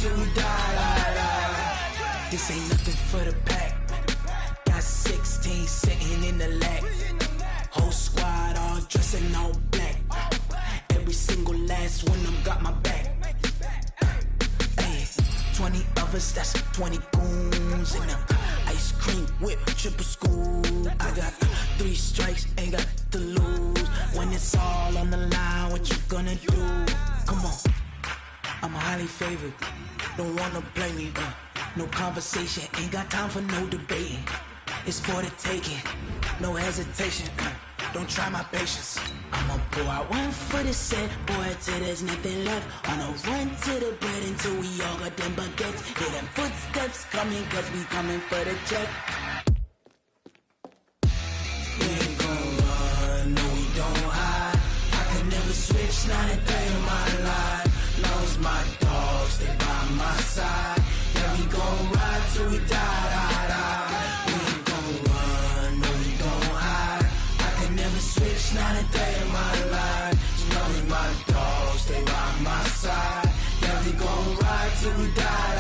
till we die. This ain't nothing for the pack. Got 16 sitting in the lag. Whole squad all dressing all black. Every single last one of them got my back. Hey, 20 of us, that's 20 goons in the ice cream whip, triple scoop. I got 3 strikes, ain't got to lose. When it's all on the line, what you gonna do? Come on, I'm highly favored. Don't wanna play me, no conversation, ain't got time for no debating. It's for the taking, no hesitation. Don't try my patience. I'ma pour out one for the set, boy, till there's nothing left. On a run to the bread until we all got them baguettes. Hear them footsteps coming, cause we coming for the check. We ain't gon' run, no we don't hide. I can never switch, not a day in my life. Long as my dogs stay by my side. Yeah, we gon' ride till we die. Switch, not a day in my life. As long as my dogs stay by my side. Yeah, we gon' ride till we die.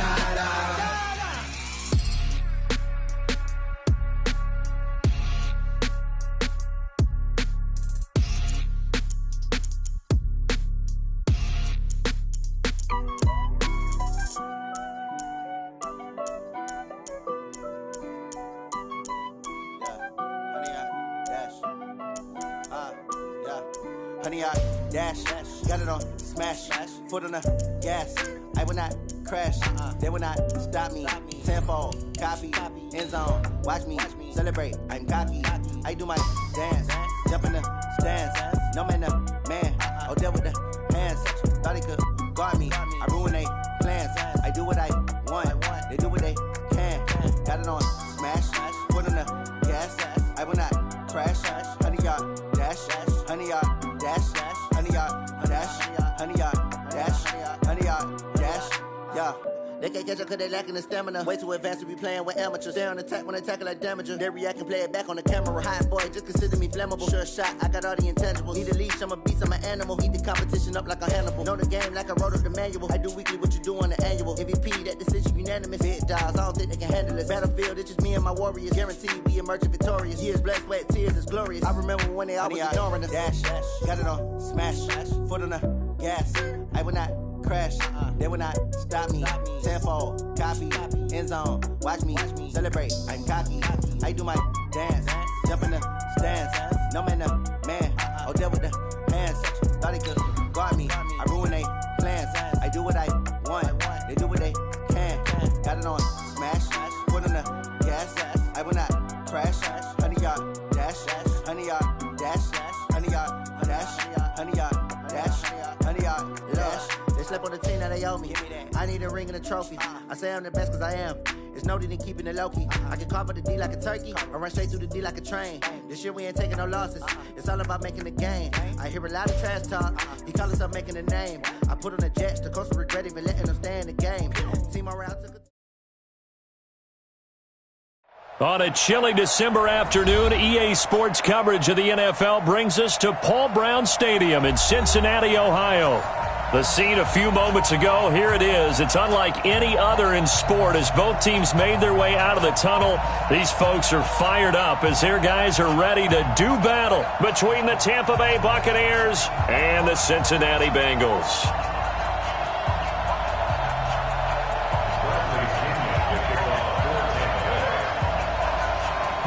Honey, I dash, got it on smash, foot on the gas. I will not crash, they will not stop me. Tenfold, copy, end zone, watch me celebrate. I'm cocky, I do my dance, jump in the stands. No man, the man, oh, deal with the hands. Thought he could guard me, I ruin they plans. I do what I want, they do what they can. Got it on smash, foot on the gas. I will not crash, honey, y'all dash, honey, y'all dash, honey, y'all dash, honey, y'all dash, honey, y'all dash, yeah. They can't catch up cause they lacking the stamina. Way too advanced to be playing with amateurs. Stay on attack when they tackle like damager. They react and play it back on the camera. Hot boy, just consider me flammable. Sure shot, I got all the intangibles. Need a leash, I'm a beast, I'm an animal. Heat the competition up like a Hannibal. Know the game like I wrote up the manual. I do weekly what you do on the annual. MVP, that decision unanimous. Big dogs, I don't think they can handle it. Battlefield, it's just me and my warriors. Guaranteed we emerging victorious. Years, blood, sweat, tears, it's glorious. I remember when they always ignoring us. Dash, got it on smash, foot on the gas. I will not crash, they will not stop me. Tenfold, copy, end zone, watch me celebrate. I'm cocky, I do my dance, jump in the stands. No man, the man, oh, deal with the hands. Thought he could guard me, I ruin they plans. I do what I want, they do what they can. Got it on smash, foot on the gas. I will not crash, honey, y'all dash, honey, y'all dash, honey, y'all dash, honey, y'all dash, honey, y'all dash. Slept on the team that they owe me. I need a ring and a trophy. I say I'm the best cause I am. It's no need in keeping it low-key. I can carve up the D like a turkey or run straight through the D like a train. This year we ain't taking no losses. It's all about making the game. I hear a lot of trash talk. He call himself making a name. I put on the Jets. The coach will regret even letting them stay in the game. Team around took a... On a chilly December afternoon, EA Sports coverage of the NFL brings us to Paul Brown Stadium in Cincinnati, Ohio. The scene a few moments ago, here it is. It's unlike any other in sport as both teams made their way out of the tunnel. These folks are fired up as their guys are ready to do battle between the Tampa Bay Buccaneers and the Cincinnati Bengals.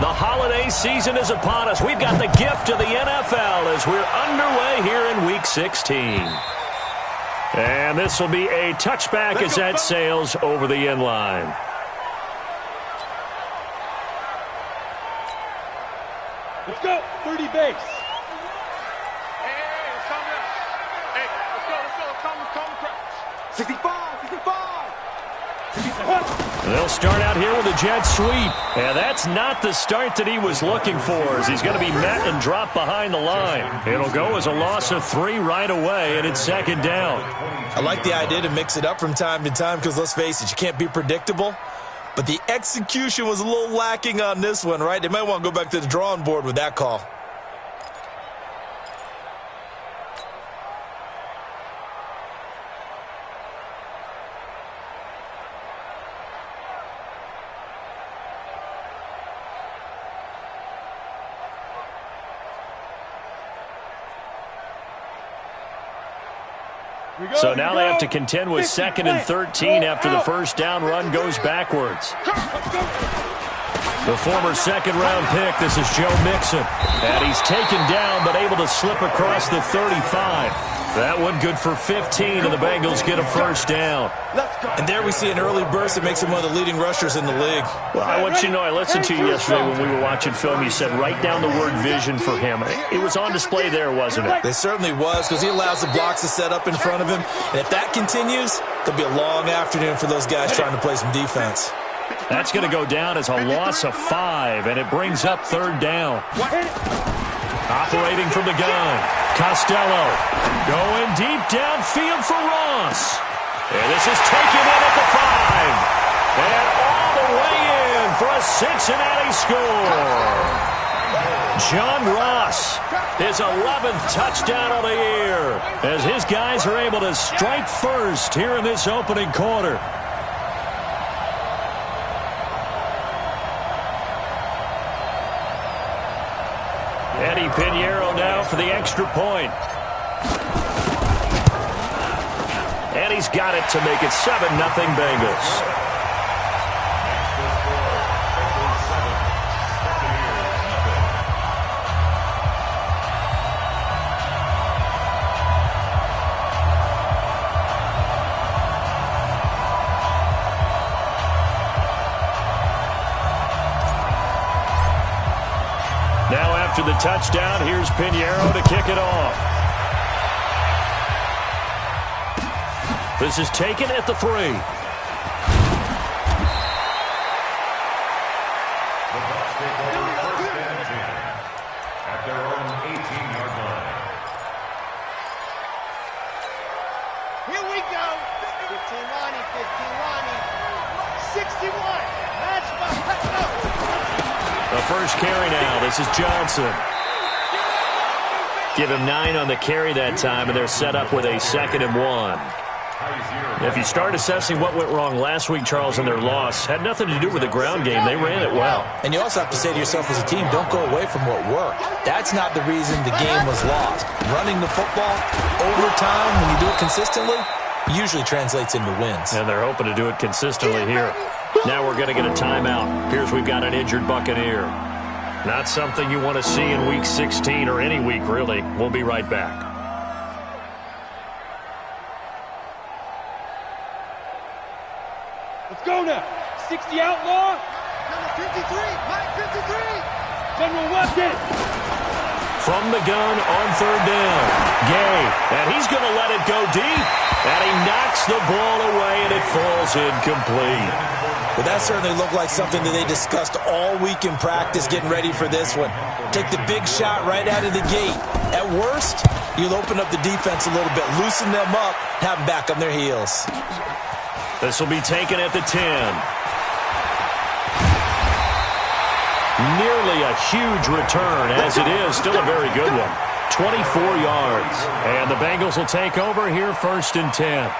The holiday season is upon us. We've got the gift of the NFL as we're underway here in Week 16. And this will be a touchback as that sails over the end line. Let's go, 30 base. Hey, come here. Hey, let's go, come. 65, 65. They'll start out here with a jet sweep. And that's not the start that he was looking for as he's going to be met and dropped behind the line. It'll go as a loss of 3 right away, and it's second down. I like the idea to mix it up from time to time because, let's face it, you can't be predictable. But the execution was a little lacking on this one, right? They might want to go back to the drawing board with that call. So now they have to contend with 2nd and 13 after the first down run goes backwards. The former second-round pick, this is Joe Mixon. And he's taken down but able to slip across the 35. That one good for 15, and the Bengals get a first down. And there we see an early burst that makes him one of the leading rushers in the league. Well, I want you to know, I listened to you yesterday when we were watching film. You said write down the word vision for him. It was on display there, wasn't it? It certainly was, because he allows the blocks to set up in front of him. And if that continues, there'll be a long afternoon for those guys trying to play some defense. That's going to go down as a loss of 5, and it brings up 3rd down. Operating from the gun, Costello going deep downfield for Ross. And this is taken in at the 5. And all the way in for a Cincinnati score. John Ross, his 11th touchdown of the year, as his guys are able to strike first here in this opening quarter. Eddie Pinheiro now for the extra point. And he's got it to make it 7-0 Bengals. Now after the touchdown, here's Pinheiro to kick it off. This is taken at the 3. The Bucs take over 1st and 10 at their own 18-yard line. Here we go. 15 Lonnie, 61. That's The first carry now. This is Johnson. Give him 9 on the carry that time, and they're set up with a 2nd and 1. If you start assessing what went wrong last week, Charles, in their loss, had nothing to do with the ground game. They ran it well. And you also have to say to yourself as a team, don't go away from what worked. That's not the reason the game was lost. Running the football over time, when you do it consistently, usually translates into wins. And they're hoping to do it consistently here. Now we're going to get a timeout. Here's we've got an injured Buccaneer. Not something you want to see in Week 16 or any week, really. We'll be right back. Let's go now. 60 outlaw. Number 53. Mike 53. General Watkins. From the gun on 3rd down. Gay. And he's going to let it go deep. And he knocks the ball away, and it falls incomplete. Well, that certainly looked like something that they discussed all week in practice getting ready for this one. Take the big shot right out of the gate. At worst, you'll open up the defense a little bit, loosen them up, have them back on their heels. This will be taken at the 10. Nearly a huge return, as it is. Still a very good one. 24 yards. And the Bengals will take over here 1st and 10.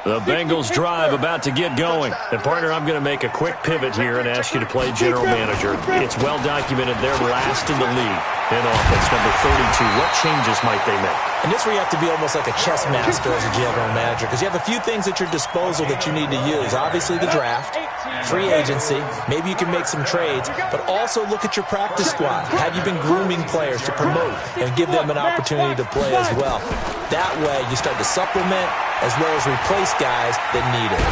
The Bengals drive about to get going. And, partner, I'm going to make a quick pivot here and ask you to play general manager. It's well documented they're last in the league in offense, number 32. What changes might they make? And this is where you have to be almost like a chess master as a general manager, because you have a few things at your disposal that you need to use. Obviously, the draft, free agency, maybe you can make some trades, but also look at your practice squad. Have you been grooming players to promote and give them an opportunity to play as well? That way, you start to supplement as well as replace guys that need it.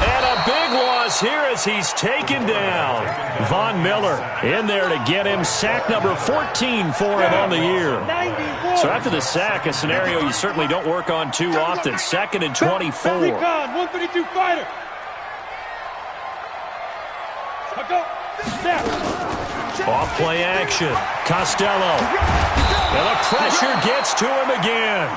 And a big loss here as he's taken down. Von Miller in there to get him. Sack number 14 for him on the year. So after the sack, a scenario you certainly don't work on too often. 2nd and 24. 132 fighter. Off play action. Costello. And the pressure gets to him again.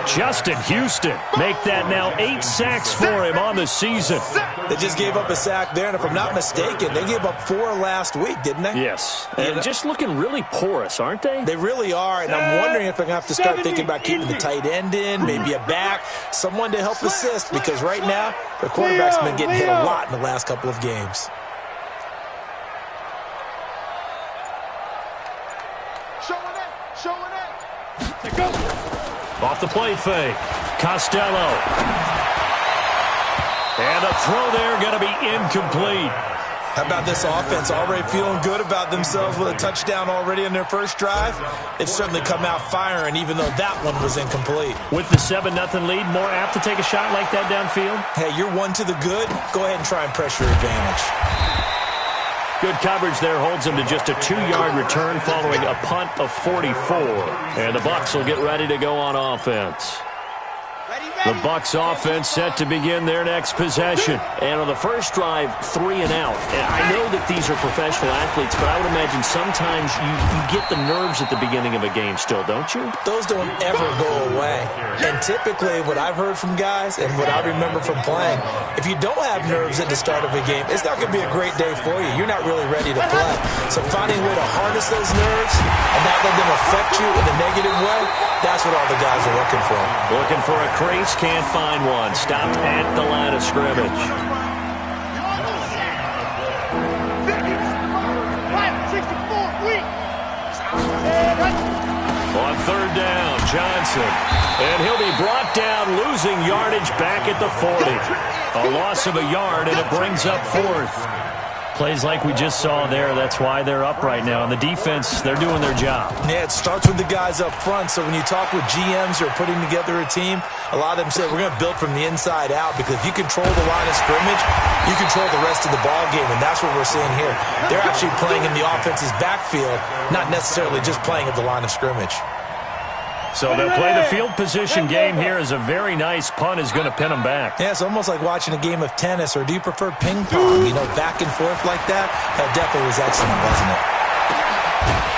Justin Houston make that now 8 sacks for him on the season. They just gave up a sack there, and if I'm not mistaken, they gave up 4 last week, didn't they? Yes. And just looking really porous, aren't they? They really are, and I'm wondering if they're going to have to start thinking about keeping the tight end in, maybe a back, someone to help assist, because right now, the quarterback's been getting hit a lot in the last couple of games. Off the play fake. Costello. And a throw there going to be incomplete. How about this offense? Already feeling good about themselves with a touchdown already in their first drive. They've certainly come out firing, even though that one was incomplete. With the 7-0 lead, more apt to take a shot like that downfield? Hey, you're one to the good. Go ahead and try and pressure advantage. Good coverage there holds him to just a 2-yard return following a punt of 44. And the Bucs will get ready to go on offense. The Bucs offense set to begin their next possession. And on the first drive, 3 and out. And I know that these are professional athletes, but I would imagine sometimes you get the nerves at the beginning of a game still, don't you? Those don't ever go away. And typically what I've heard from guys and what I remember from playing, if you don't have nerves at the start of a game, it's not going to be a great day for you. You're not really ready to play. So finding a way to harness those nerves and not let them affect you in a negative way, that's what all the guys are looking for. Looking for a crease, can't find one. Stopped at the line of scrimmage. On 3rd down, Johnson. And he'll be brought down, losing yardage back at the 40. A loss of a yard, and it brings up 4th. Plays like we just saw there, that's why they're up right now. And the defense, they're doing their job. Yeah, it starts with the guys up front. So when you talk with GMs who are putting together a team, a lot of them say we're going to build from the inside out, because if you control the line of scrimmage, you control the rest of the ball game, and that's what we're seeing here. They're actually playing in the offense's backfield, not necessarily just playing at the line of scrimmage. So they'll play the field position game here as a very nice punt is going to pin them back. Yeah, it's almost like watching a game of tennis, or do you prefer ping pong? You know, back and forth like that? That definitely was excellent, wasn't it?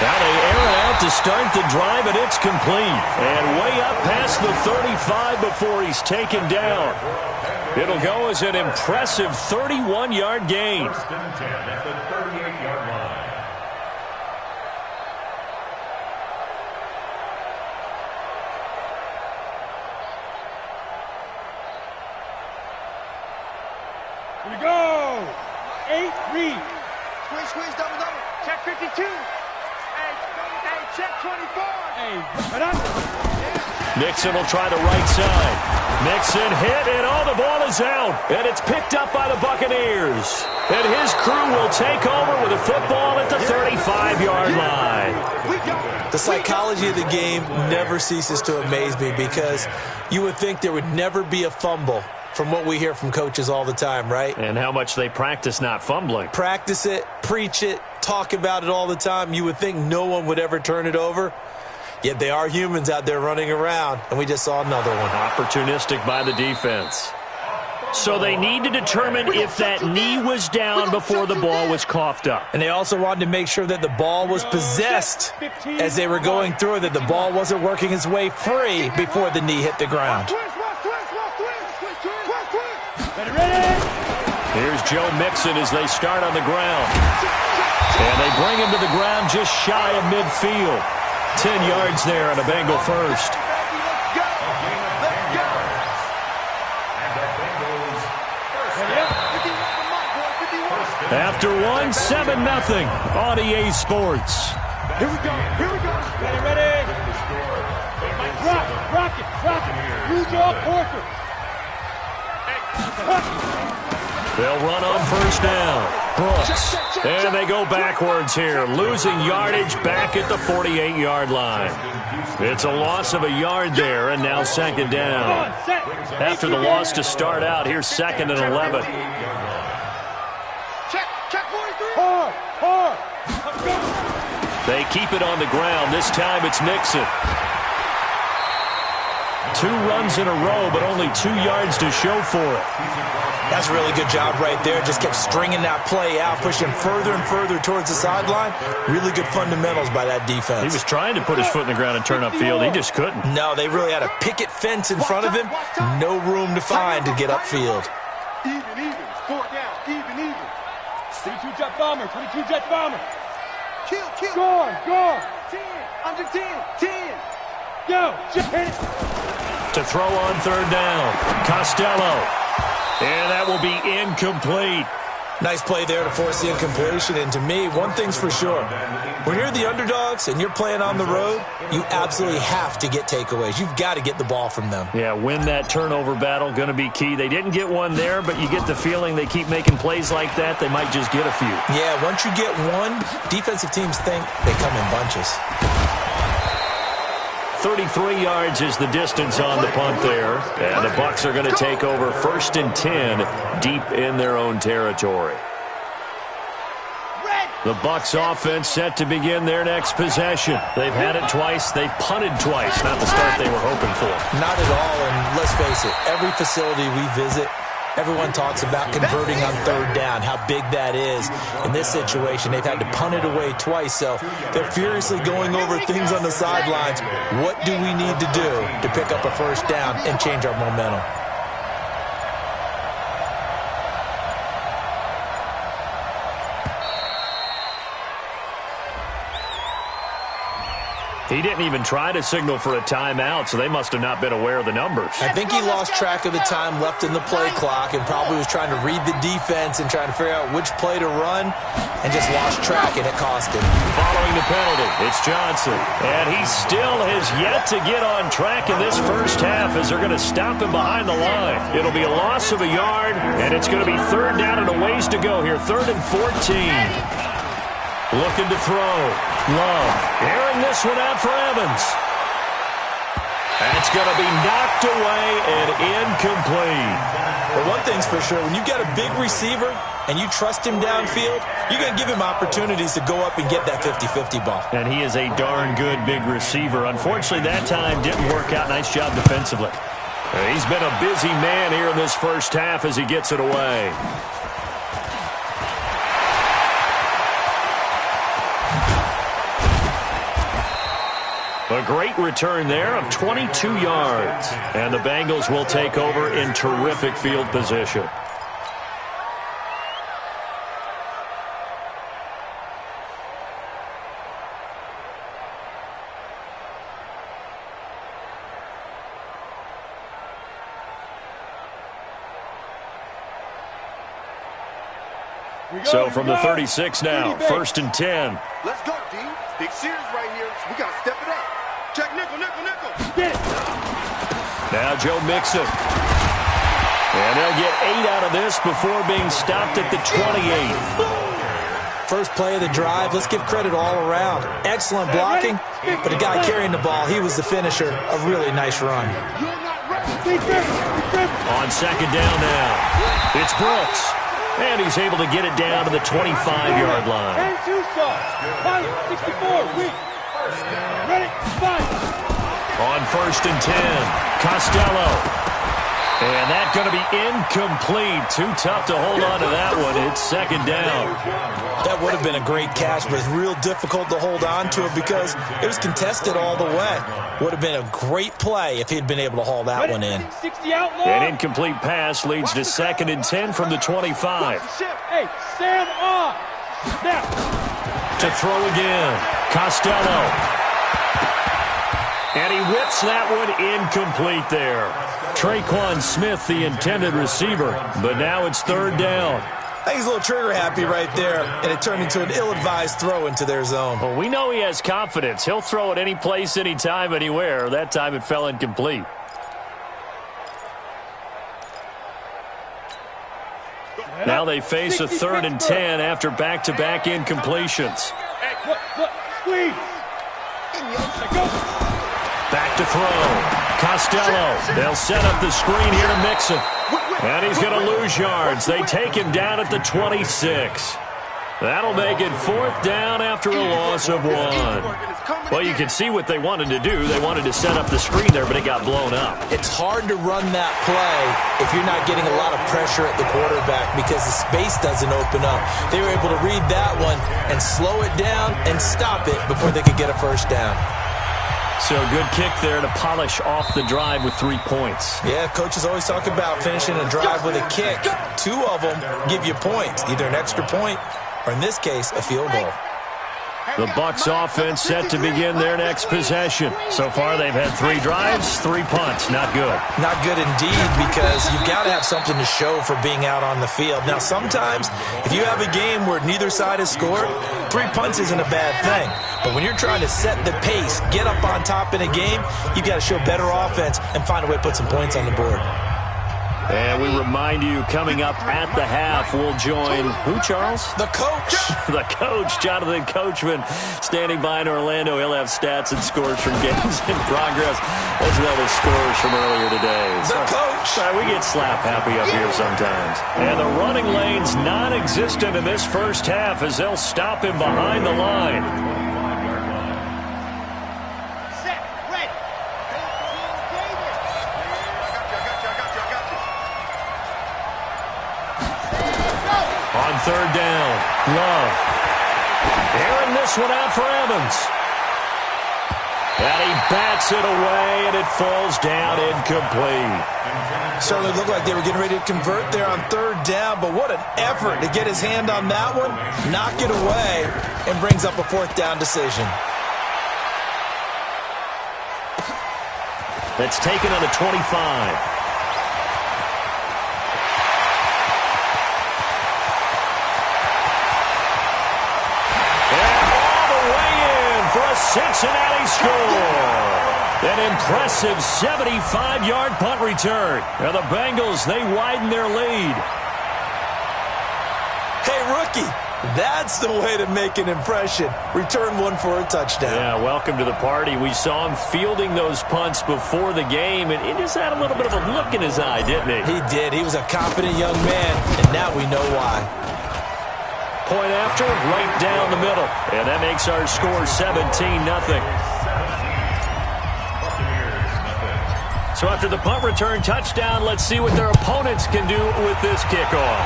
Now they air it out to start the drive, and it's complete. And way up past the 35 before he's taken down. It'll go as an impressive 31-yard gain. First and 10 at the 38-yard line. Here we go. 8 read. Squeeze, double. Check 52. Hey, check 24. Hey, right on. Nixon will try the right side. Nixon hit, and the ball is out. And it's picked up by the Buccaneers. And his crew will take over with a football at the 35-yard line. The psychology of the game never ceases to amaze me, because you would think there would never be a fumble from what we hear from coaches all the time, right? And how much they practice not fumbling. Practice it, preach it, talk about it all the time. You would think no one would ever turn it over. Yet they are humans out there running around, and we just saw another one. Opportunistic by the defense. So they need to determine if that knee was down before the ball was coughed up. And they also wanted to make sure that the ball was possessed as they were going through, that the ball wasn't working its way free before the knee hit the ground. Here's Joe Mixon as they start on the ground. And they bring him to the ground just shy of midfield. 10 yards there on a Bengal first. After 7-0 on EA Sports. Here we go. Ready. Rock it. Rudolph Porter. They'll run on first down. Brooks. And they go backwards here, losing yardage back at the 48-yard line. It's a loss of a yard there, and now second down. After the loss to start out, here's 2nd and 11. Check 43. They keep it on the ground. This time it's Nixon. 2 runs in a row, but only 2 yards to show for it. That's a really good job right there. Just kept stringing that play out, pushing further and further towards the sideline. Really good fundamentals by that defense. He was trying to put his foot in the ground and turn upfield. He just couldn't. No, they really had a picket fence in front of him. No room to find to get upfield. Even. 4 down. Even. 22 jet bomber. 22 jet bomber. Kill. Score. 10. Under 10. 10. Go. Hit it. To throw on third down. Costello. And that will be incomplete. Nice play there to force the incompletion. And to me, one thing's for sure. When you're the underdogs and you're playing on the road, you absolutely have to get takeaways. You've got to get the ball from them. Yeah, win that turnover battle, going to be key. They didn't get one there, but you get the feeling they keep making plays like that, they might just get a few. Yeah, once you get one, defensive teams think they come in bunches. 33 yards is the distance on the punt there. And the Bucs are going to take over 1st and 10 deep in their own territory. The Bucs offense set to begin their next possession. They've had it twice. They've punted twice. Not the start they were hoping for. Not at all, and let's face it, every facility we visit, everyone talks about converting on third down, how big that is. In this situation, they've had to punt it away twice, so they're furiously going over things on the sidelines. What do we need to do to pick up a first down and change our momentum? He didn't even try to signal for a timeout, so they must have not been aware of the numbers. I think he lost track of the time left in the play clock and probably was trying to read the defense and trying to figure out which play to run and just lost track, and it cost him. Following the penalty, it's Johnson. And he still has yet to get on track in this first half as they're going to stop him behind the line. It'll be a loss of a yard, and it's going to be third down and a ways to go here. 3rd and 14. Looking to throw. Love. Airing this one out for Evans. That's going to be knocked away and incomplete. But one thing's for sure, when you've got a big receiver and you trust him downfield, you're going to give him opportunities to go up and get that 50-50 ball. And he is a darn good big receiver. Unfortunately, that time didn't work out. Nice job defensively. He's been a busy man here in this first half as he gets it away. A great return there of 22 yards. And the Bengals will take over in terrific field position. So from the 36 now, 1st and 10. Let's go, D. Big series right here. We got to step it up. Check nickel. Get it. Now Joe Mixon. And they'll get 8 out of this before being stopped at the 28. First play of the drive, let's give credit all around. Excellent blocking, but the guy carrying the ball, he was the finisher. A really nice run. On second down now, it's Brooks. And he's able to get it down to the 25-yard line. And 2 stops. 64, weak. Ready, fight. On 1st and 10, Costello. And that's going to be incomplete. Too tough to hold on to that one. It's second down. That would have been a great catch, but it's real difficult to hold on to it because it was contested all the way. Would have been a great play if he'd been able to haul that one in. An incomplete pass leads to 2nd and 10 from the 25. Hey, stand on. Snap. To throw again, Costello. And he whips that one incomplete there. Traquan Smith, the intended receiver, but now it's 3rd down. I think he's a little trigger happy right there, and it turned into an ill-advised throw into their zone. Well, we know he has confidence. He'll throw it any place, anytime, anywhere. That time it fell incomplete. Now they face a 3rd and 10 after back-to-back incompletions. Squeeze. Back to throw. Costello. They'll set up the screen here to Mixon. And he's going to lose yards. They take him down at the 26. That'll make it 4th down after a loss of 1. Well, you can see what they wanted to do. They wanted to set up the screen there, but it got blown up. It's hard to run that play if you're not getting a lot of pressure at the quarterback because the space doesn't open up. They were able to read that one and slow it down and stop it before they could get a 1st down. So good kick there to polish off the drive with 3 points. Yeah, coaches always talk about finishing a drive with a kick. 2 of them give you points, either an extra point or in this case, a field goal. The Bucs offense set to begin their next possession. So far, they've had 3 drives, 3 punts. Not good. Not good indeed, because you've got to have something to show for being out on the field. Now, sometimes, if you have a game where neither side has scored, 3 punts isn't a bad thing. But when you're trying to set the pace, get up on top in a game, you've got to show better offense and find a way to put some points on the board. And we remind you, coming up at the half, we'll join who, Charles? The coach. The coach, Jonathan Coachman, standing by in Orlando. He'll have stats and scores from games in progress, as well as scores from earlier today. The coach. Sorry, we get slap happy up here sometimes. And the running lane's non-existent in this first half as they'll stop him behind the line. On 3rd down, Love. Airing this one out for Evans. And he bats it away, and it falls down incomplete. Certainly looked like they were getting ready to convert there on 3rd down, but what an effort to get his hand on that one, knock it away, and brings up a 4th down decision. That's taken on the 25. Cincinnati score. An impressive 75-yard punt return. Now the Bengals, they widen their lead. Hey, rookie, that's the way to make an impression. Return one for a touchdown. Yeah, welcome to the party. We saw him fielding those punts before the game, and he just had a little bit of a look in his eye, didn't he? He did. He was a confident young man, and now we know why. Point after, right down the middle. And that makes our score 17-0. So after the punt return touchdown, let's see what their opponents can do with this kickoff.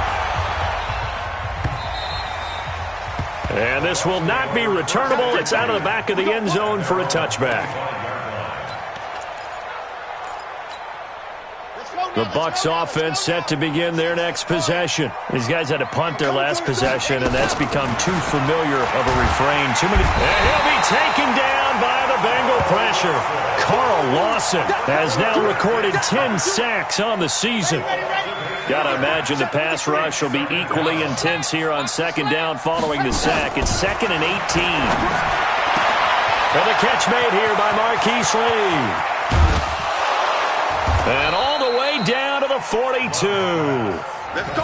And this will not be returnable. It's out of the back of the end zone for a touchback. The Bucs offense set to begin their next possession. These guys had to punt their last possession, and that's become too familiar of a refrain. And he'll be taken down by the Bengal pressure. Carl Lawson has now recorded 10 sacks on the season. Got to imagine the pass rush will be equally intense here on 2nd down following the sack. It's 2nd and 18. And the catch made here by Marquise Lee. And all the way down to the 42.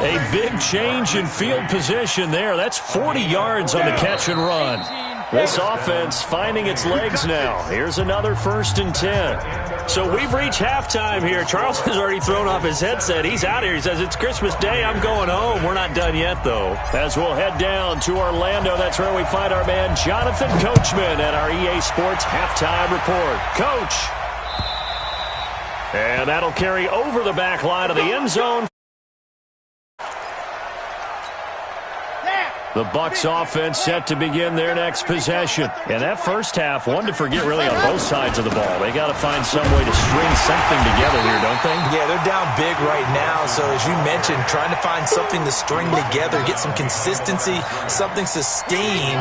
A big change in field position there. That's 40 yards on the catch and run. This offense finding its legs now. Here's another 1st and 10. So we've reached halftime here. Charles has already thrown off his headset. He's out here. He says, it's Christmas Day. I'm going home. We're not done yet, though. As we'll head down to Orlando, that's where we find our man Jonathan Coachman at our EA Sports Halftime Report. Coach. And that'll carry over the back line of the end zone. The Bucs offense set to begin their next possession. And that first half, one to forget really on both sides of the ball. They got to find some way to string something together here, don't they? Yeah, they're down big right now. So as you mentioned, trying to find something to string together, get some consistency, something sustained,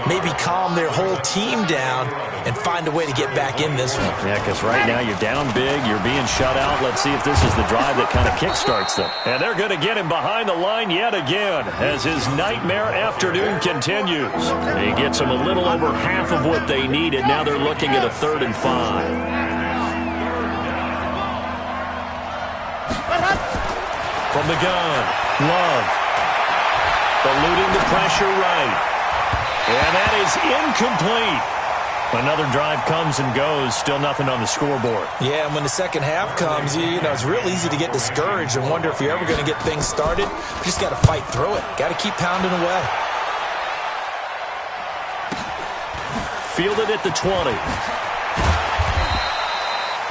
maybe calm their whole team down and find a way to get back in this one. Yeah, because right now you're down big, you're being shut out. Let's see if this is the drive that kind of kickstarts them. And they're going to get him behind the line yet again as his nightmare afternoon continues. He gets them a little over half of what they needed. Now they're looking at a 3rd and 5. From the gun, Love. Eluding the pressure right. And that is incomplete. Another drive comes and goes. Still nothing on the scoreboard. Yeah, and when the second half comes, you know, it's real easy to get discouraged and wonder if you're ever going to get things started. You just got to fight through it. Got to keep pounding away. Fielded at the 20.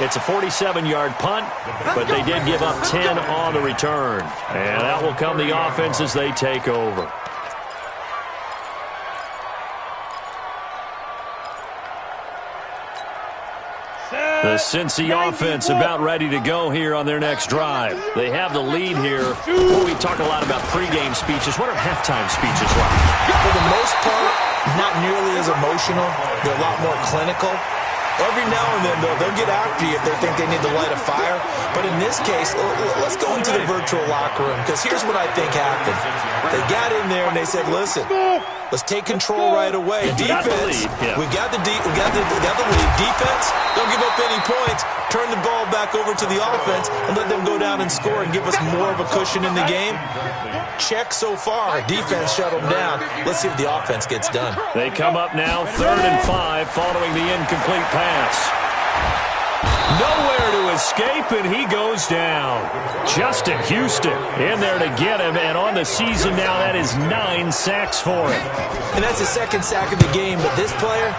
It's a 47-yard punt, but they did give up 10 on the return. And that will come the offense as they take over. The Cincy offense about ready to go here on their next drive. They have the lead here. Well, we talk a lot about pregame speeches. What are halftime speeches like? For the most part, not nearly as emotional. They're a lot more clinical. Every now and then, though, they'll get after you if they think they need to light a fire. But in this case, let's go into the virtual locker room, because here's what I think happened. They got in there and they said, listen, let's take control right away. Defense, we got the lead. Defense, don't give up any points. Turn the ball back over to the offense and let them go down and score and give us more of a cushion in the game. Check so far. Defense shut them down. Let's see if the offense gets done. They come up now 3rd and 5 following the incomplete pass. Nowhere to escape, and he goes down. Justin Houston in there to get him, and on the season now, that is 9 sacks for him. And that's his second sack of the game, but this player,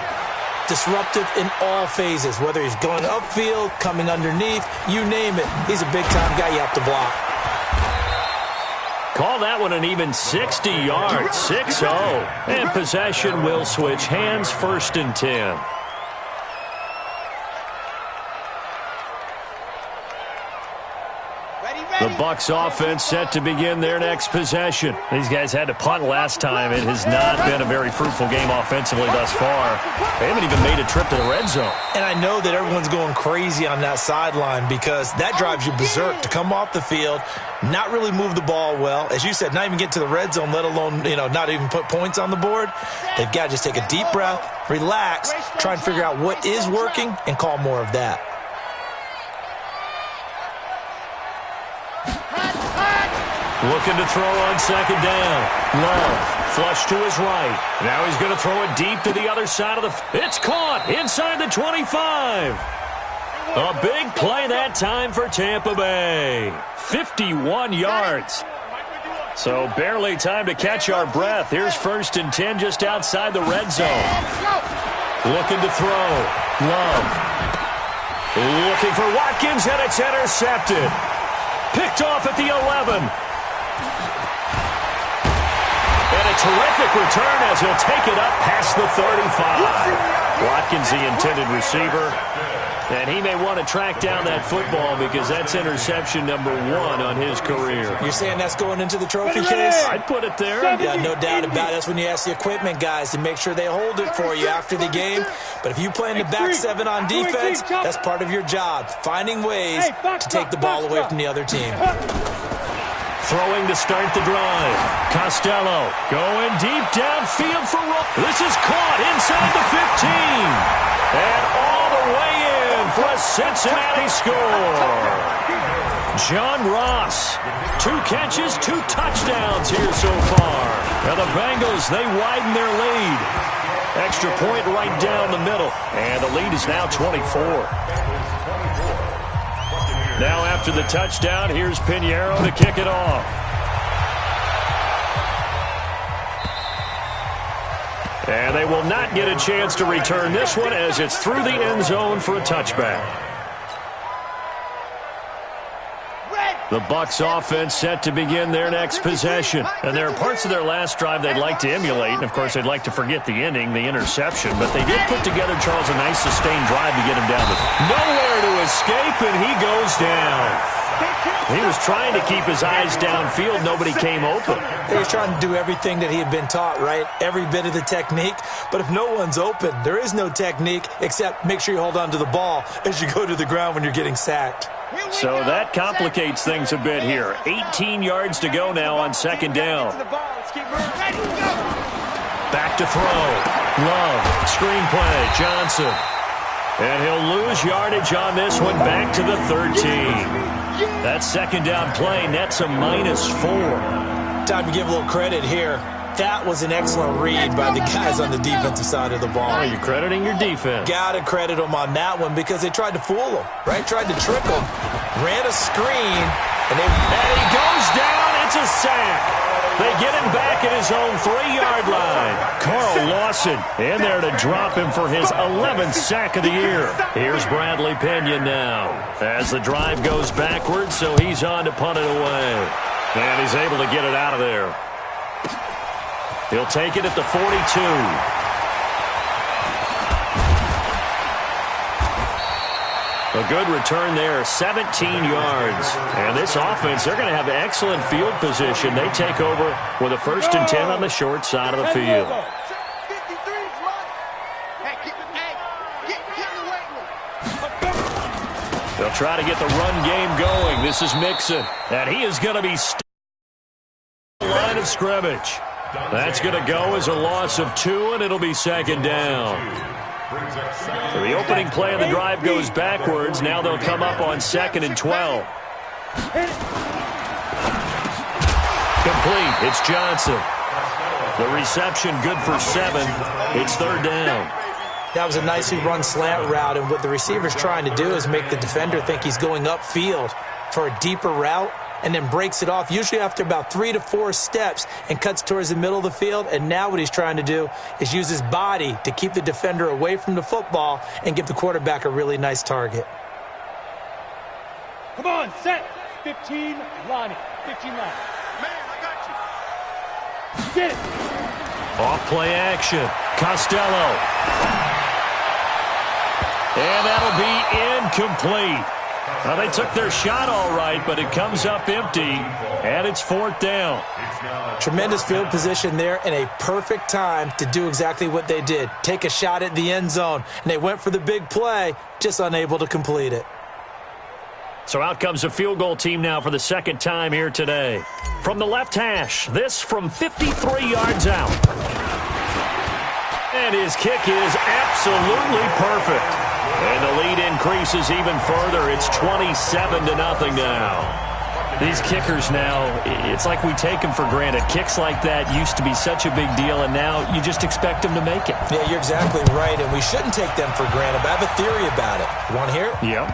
disruptive in all phases, whether he's going upfield, coming underneath, you name it. He's a big-time guy you have to block. Call that one an even 60 yards, 6-0. And possession will switch hands, 1st and 10. The Bucs offense set to begin their next possession. These guys had to punt last time. It has not been a very fruitful game offensively thus far. They haven't even made a trip to the red zone. And I know that everyone's going crazy on that sideline because that drives you berserk to come off the field, not really move the ball well. As you said, not even get to the red zone, let alone, not even put points on the board. They've got to just take a deep breath, relax, try and figure out what is working, and call more of that. Looking to throw on 2nd down. Love, flush to his right. Now he's going to throw it deep to the other side of the... It's caught inside the 25. A big play that time for Tampa Bay. 51 yards. So barely time to catch our breath. Here's 1st and 10 just outside the red zone. Looking to throw. Love. Looking for Watkins, and it's intercepted. Picked off at the 11. And a terrific return as he'll take it up past the 35. Watkins, the intended receiver. And he may want to track down that football because that's interception number 1 on his career. You're saying that's going into the trophy case? I'd put it there. Yeah, no doubt about it. That's when you ask the equipment guys to make sure they hold it for you after the game. But if you play in the back 7 on defense, that's part of your job, finding ways to take the ball away from the other team. Throwing to start the drive. Costello going deep downfield for Roll. This is caught inside the 15. And all the way in for a Cincinnati score. John Ross. 2 catches, 2 touchdowns here so far. Now the Bengals, they widen their lead. Extra point right down the middle. And the lead is now 24. Now after the touchdown, here's Pinheiro to kick it off. And they will not get a chance to return this one as it's through the end zone for a touchback. The Bucs offense set to begin their next possession. And there are parts of their last drive they'd like to emulate. And, of course, they'd like to forget the ending, the interception. But they did put together, Charles, a nice sustained drive to get him down. Nowhere to escape, and he goes down. He was trying to keep his eyes downfield. Nobody came open. He was trying to do everything that he had been taught, right? Every bit of the technique. But if no one's open, there is no technique except make sure you hold on to the ball as you go to the ground when you're getting sacked. So that complicates things a bit here. 18 yards to go now on 2nd down. Back to throw. Love. Screen play. Johnson. And he'll lose yardage on this one back to the 13. That second down play nets a -4. Time to give a little credit here. That was an excellent read by the guys on the defensive side of the ball. Oh, you're crediting your defense. Got to credit them on that one because they tried to fool him, right? Tried to trick him. Ran a screen, and he goes down. It's a sack. They get him back at his own 3-yard line. Carl Lawson in there to drop him for his 11th sack of the year. Here's Bradley Pena now as the drive goes backwards, so he's on to punt it away. And he's able to get it out of there. He'll take it at the 42. A good return there, 17 yards. And this offense, they're going to have excellent field position. They take over with a 1st and 10 on the short side of the field. They'll try to get the run game going. This is Mixon. And he is going to be stuck on the line of scrimmage. That's going to go as a loss of 2, and it'll be 2nd down. So the opening play of the drive goes backwards. Now they'll come up on 2nd and 12. Complete. It's Johnson. The reception good for 7. It's 3rd down. that was a nicely run slant route, and what the receiver's trying to do is make the defender think he's going upfield for a deeper route, and then breaks it off, usually after about 3 to 4 steps, and cuts towards the middle of the field. And now what he's trying to do is use his body to keep the defender away from the football and give the quarterback a really nice target. Come on, set. 15, Lonnie. 15 line. Man, I got you. Get it. Off play action. Costello. And that'll be incomplete. Now, they took their shot all right, but it comes up empty, and it's 4th down. Tremendous field position there and a perfect time to do exactly what they did. Take a shot at the end zone, and they went for the big play, just unable to complete it. So out comes a field goal team now for the second time here today. From the left hash, this from 53 yards out. And his kick is absolutely perfect. And the lead increases even further. It's 27-0 now. These kickers now, it's like we take them for granted. Kicks like that used to be such a big deal, and now you just expect them to make it. Yeah, you're exactly right, and we shouldn't take them for granted. But I have a theory about it. You want to hear it? Yep.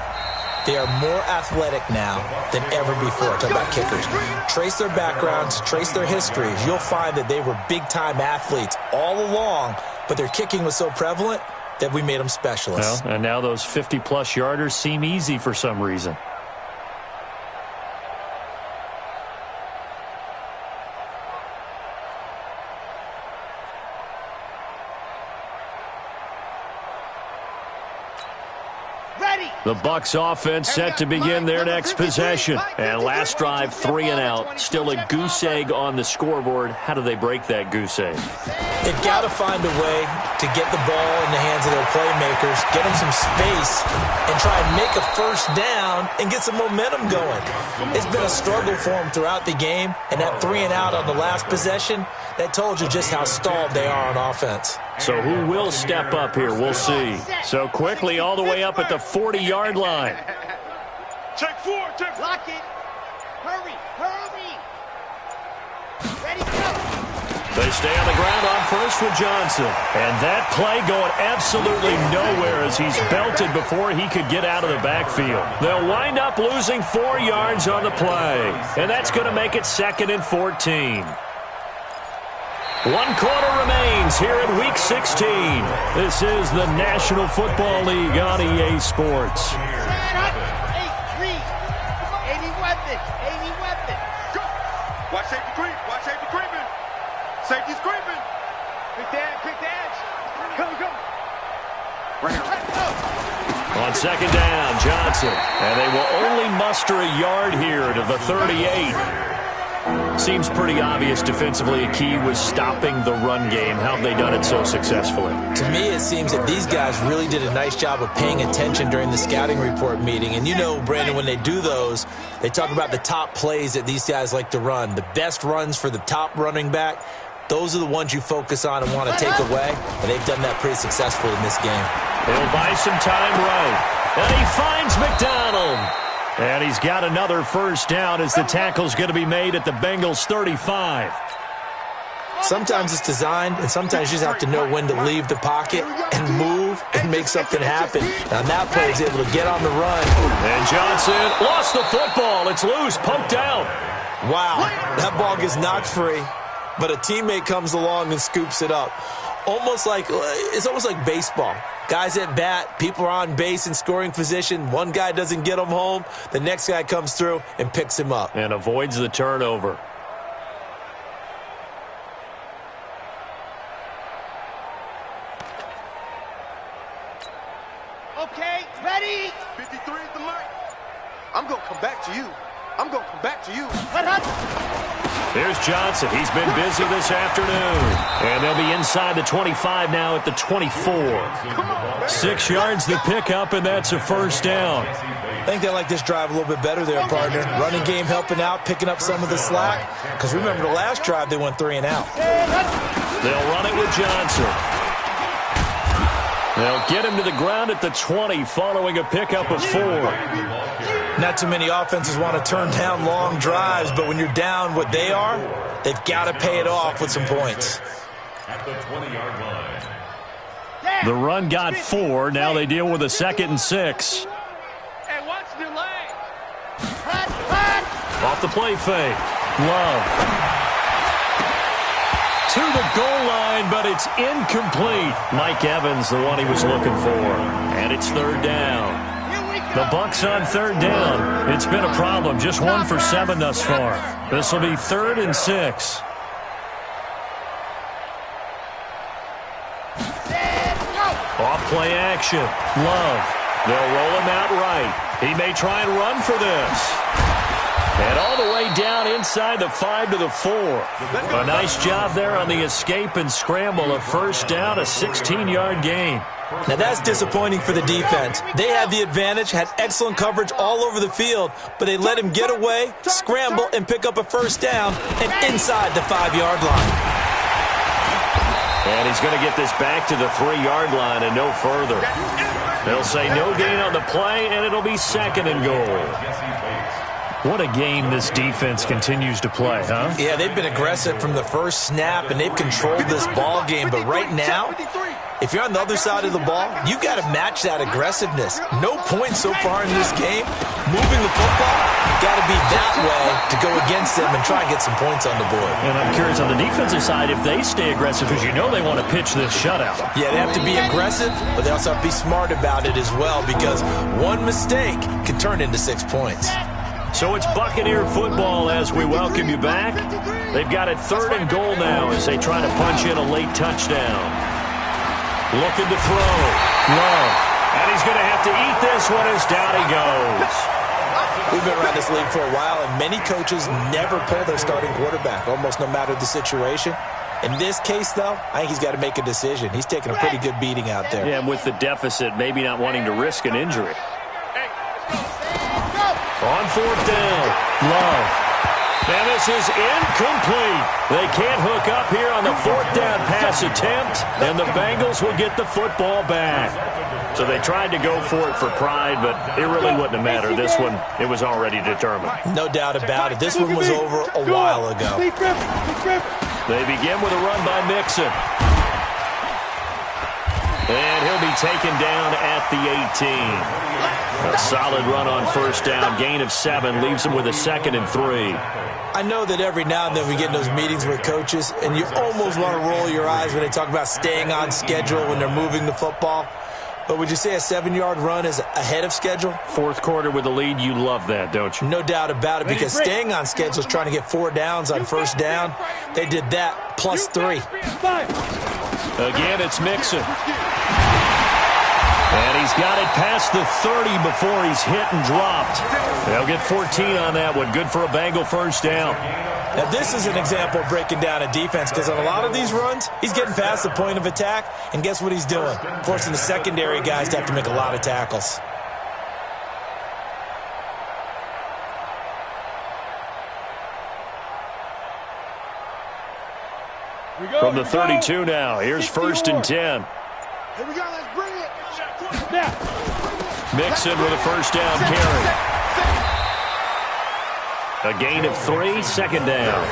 They are more athletic now than ever before. Talk about kickers. Trace their backgrounds, trace their histories. You'll find that they were big-time athletes all along, but their kicking was so prevalent that we made them specialists. Well, and now those 50-plus yarders seem easy for some reason. The Bucs offense set to begin their next possession. And last drive, 3 and out. Still a goose egg on the scoreboard. How do they break that goose egg? They've got to find a way to get the ball in the hands of their playmakers, get them some space, and try and make a first down and get some momentum going. It's been a struggle for them throughout the game, and that 3 and out on the last possession, that told you just how stalled they are on offense. So who will step up here? We'll see. So quickly all the way up at the 40-yard line. Check 4, check. Lock it. Hurry, hurry. Ready, go. They stay on the ground on first with Johnson. And that play going absolutely nowhere as he's belted before he could get out of the backfield. They'll wind up losing 4 yards on the play. And that's going to make it 2nd and 14. 1 quarter remains here in Week 16. This is the National Football League on EA Sports. Stand up. 8-3. 80 weapons. 80 weapons. Go. Watch safety creep. Watch safety creeping. Safety's creeping. Quick dash. Come. Right here. On 2nd down, Johnson. And they will only muster a yard here to the 38. Seems pretty obvious defensively a key was stopping the run game. How have they done it so successfully? To me, it seems that these guys really did a nice job of paying attention during the scouting report meeting. And you know, Brandon, when they do those, they talk about the top plays that these guys like to run. The best runs for the top running back, those are the ones you focus on and want to take away. And they've done that pretty successfully in this game. He'll buy some time right. And he finds McDonald. And he's got another first down as the tackle's going to be made at the Bengals 35. Sometimes it's designed, and sometimes you just have to know when to leave the pocket and move and make something happen. Now, that play is able to get on the run. And Johnson lost the football. It's loose, poked out. Wow, that ball gets knocked free, but a teammate comes along and scoops it up. It's almost like baseball. Guys at bat, people are on base in scoring position. One guy doesn't get him home. The next guy comes through and picks him up. And avoids the turnover. Okay, ready? 53 is the mark. I'm going to come back to you. I'm going to come back to you. Here's Johnson. He's been busy this afternoon. And they'll be inside the 25 now at the 24. 6 yards the pickup, and that's a first down. I think they like this drive a little bit better there, partner. Running game helping out, picking up some of the slack. Because remember the last drive, they went 3 and out. They'll run it with Johnson. They'll get him to the ground at the 20 following a pickup of 4. Not too many offenses want to turn down long drives, but when you're down what they are, they've got to pay it off with some points. At the 20-yard line. The run got 4. Now they deal with a 2nd and 6. Hey, watch the leg. Off the play fake. Love. To the goal line, but it's incomplete. Mike Evans, the one he was looking for. And it's 3rd down. The Bucs on 3rd down. It's been a problem. Just 1 for 7 thus far. This will be 3rd and 6. Off play action. Love. They'll roll him out right. He may try and run for this. And all the way down inside the 5 to the 4. A nice job there on the escape and scramble. A first down, a 16-yard gain. Now that's disappointing for the defense. They had the advantage, had excellent coverage all over the field, but they let him get away, scramble, and pick up a first down and inside the 5-yard line. And he's going to get this back to the 3-yard line and no further. They'll say no gain on the play, and it'll be 2nd and goal. What a game this defense continues to play, huh? Yeah, they've been aggressive from the first snap, and they've controlled this ball game. But right now, if you're on the other side of the ball, you've got to match that aggressiveness. No points so far in this game. Moving the football, got to be that way to go against them and try and get some points on the board. And I'm curious on the defensive side if they stay aggressive, because you know they want to pitch this shutout. Yeah, they have to be aggressive, but they also have to be smart about it as well, because one mistake can turn into 6 points. So it's Buccaneer football as we welcome you back. They've got it 3rd and goal now as they try to punch in a late touchdown. Looking to throw. Love. And he's going to have to eat this one as down he goes. We've been around this league for a while, and many coaches never pull their starting quarterback, almost no matter the situation. In this case, though, I think he's got to make a decision. He's taking a pretty good beating out there. Yeah, with the deficit, maybe not wanting to risk an injury. On 4th down, Love. And this is incomplete. They can't hook up here on the 4th down pass attempt, and the Bengals will get the football back. So they tried to go for it for pride, but it really wouldn't have mattered. This one, it was already determined. No doubt about it. This one was over a while ago. They begin with a run by Mixon. And he'll be taken down at the 18. A solid run on 1st down, gain of 7, leaves him with a 2nd and 3. I know that every now and then we get in those meetings with coaches, and you almost want to roll your eyes when they talk about staying on schedule when they're moving the football. But would you say a 7-yard run is ahead of schedule? 4th quarter with a lead, you love that, don't you? No doubt about it, because staying on schedule is trying to get 4 downs on 1st down. They did that plus 3. Again, it's Mixon. And he's got it past the 30 before he's hit and dropped. They'll get 14 on that one. Good for a Bengal first down. Now, this is an example of breaking down a defense, because on a lot of these runs, he's getting past the point of attack, and guess what he's doing? Forcing the secondary guys to have to make a lot of tackles. From the 32 now, here's 1st and 10. Here we go, let's bring it. Mixon with a first down carry. A gain of 3, second down.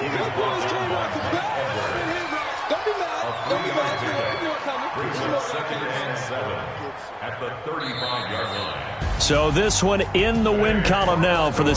He is brought down by Mike Edwards. Brings up 2nd and 7 at the 35-yard line. So this one in the win column now for the